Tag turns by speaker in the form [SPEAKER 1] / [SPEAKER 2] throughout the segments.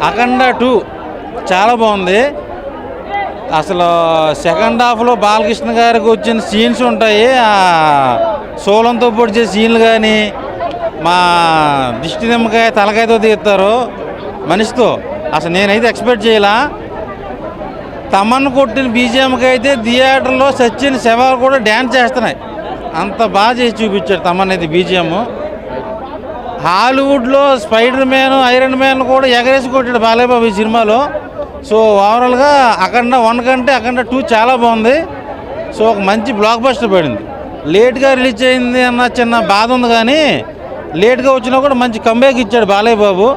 [SPEAKER 1] అఖండ 2 చాలా బాగుంది. అసలు సెకండ్ హాఫ్లో బాలకృష్ణ గారికి వచ్చిన సీన్స్ ఉంటాయి, ఆ సోలంతో పొడిచే సీన్లు కానీ, మా దిష్టి నిమ్మకాయ తలకాయతో తీస్తారు మనిషితో. అసలు నేనైతే ఎక్స్పెక్ట్ చేయలా. తమన్ కొట్టిన బీజిఎంకి అయితే థియేటర్లో సచిన్ శవాలు కూడా డ్యాన్స్ చేస్తున్నాయి, అంత బాగా చేసి చూపించాడు తమన్ అయితే బీజిఎం. హాలీవుడ్లో స్పైడర్ మ్యాన్, ఐరన్ మ్యాన్ కూడా ఎగరేసి కొట్టాడు బాలయ్య బాబు ఈ సినిమాలో. సో ఓవరాల్గా అఖండ 1 కంటే అఖండ 2 చాలా బాగుంది. సో ఒక మంచి బ్లాక్ బస్టర్ పడింది. లేట్గా రిలీజ్ అయింది అన్న చిన్న బాధ ఉంది, కానీ లేట్గా వచ్చినా కూడా మంచి కంబ్యాక్ ఇచ్చాడు బాలయ్య బాబు.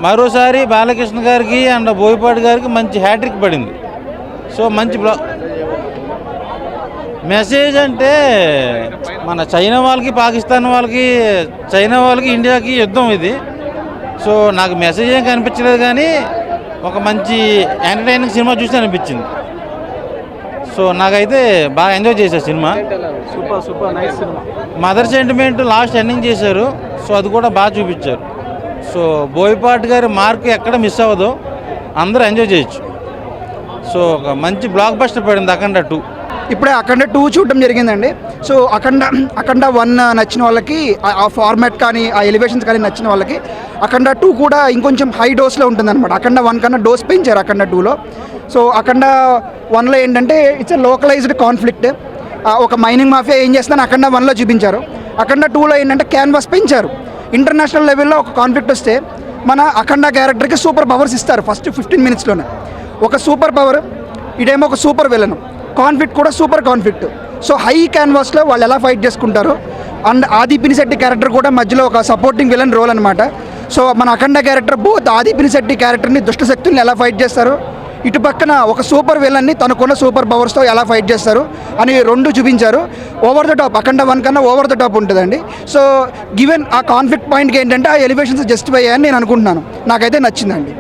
[SPEAKER 1] మరోసారి బాలకృష్ణ గారికి అండ్ బోయపాటి గారికి మంచి హ్యాట్రిక్ పడింది. సో మంచి మెసేజ్ అంటే మన చైనా వాళ్ళకి, పాకిస్తాన్ వాళ్ళకి, చైనా వాళ్ళకి, ఇండియాకి యుద్ధం ఇది. సో నాకు మెసేజ్ ఏం కనిపించలేదు, కానీ ఒక మంచి ఎంటర్టైనింగ్ సినిమా చూసి అనిపించింది. సో నాకైతే బాగా ఎంజాయ్ చేశాను cinema.
[SPEAKER 2] Super nice cinema.
[SPEAKER 1] Mother sentiment last ending చేశారు, సో అది కూడా బాగా చూపించారు. సో బోయపాటి గారి మార్క్ ఎక్కడ మిస్ అవ్వదు, అందరూ ఎంజాయ్ చేయొచ్చు. సో ఒక మంచి బ్లాక్ బస్టర్ పడింది అఖండ 2.
[SPEAKER 2] ఇప్పుడే అఖండ 2 చూడడం జరిగిందండి. సో అఖండ 1 నచ్చిన వాళ్ళకి, ఆ ఫార్మాట్ కానీ ఆ ఎలివేషన్స్ కానీ నచ్చిన వాళ్ళకి అఖండ 2 కూడా ఇంకొంచెం హై డోస్లో ఉంటుందన్నమాట. అఖండ 1 కన్నా డోస్ పెంచారు అఖండ 2లో. సో అఖండ 1లో ఏంటంటే ఇట్స్ లోకలైజ్డ్ కాన్ఫ్లిక్ట్, ఒక మైనింగ్ మాఫియా ఏం చేస్తుందని అఖండ 1లో చూపించారు. అఖండ 2లో ఏంటంటే క్యాన్వాస్ పెంచారు. ఇంటర్నేషనల్ లెవెల్లో ఒక కాన్ఫ్లిక్ట్ వస్తే మన అఖండ క్యారెక్టర్కి సూపర్ పవర్స్ ఇస్తారు ఫస్ట్ 15 మినిట్స్లోనే. ఒక సూపర్ పవర్, ఇదేమో ఒక సూపర్ విలన్, కాన్ఫ్లిక్ట్ కూడా సూపర్ కాన్ఫ్లిక్ట్. సో హై క్యాన్వాస్లో వాళ్ళు ఎలా ఫైట్ చేసుకుంటారు. అండ్ ఆది పినిశెట్టి క్యారెక్టర్ కూడా మధ్యలో ఒక సపోర్టింగ్ విలన్ రోల్ అనమాట. సో మన అఖండ క్యారెక్టర్ బోత్ ఆది పినిశెట్టి క్యారెక్టర్ని, దుష్ట శక్తుల్ని ఎలా ఫైట్ చేస్తారు, ఇటు పక్కన ఒక సూపర్ విలన్ని తనకున్న సూపర్ పవర్స్తో ఎలా ఫైట్ చేస్తారు అని 2 చూపించారు. ఓవర్ ద టాప్, అఖండ 1 కన్నా ఓవర్ ద టాప్ ఉంటుందండి. సో గివెన్ ఆ కాన్ఫ్లిక్ట్ పాయింట్కి ఏంటంటే ఆ ఎలివేషన్స్ జస్టిఫై అయ్యాయని నేను అనుకుంటున్నాను. నాకైతే నచ్చిందండి.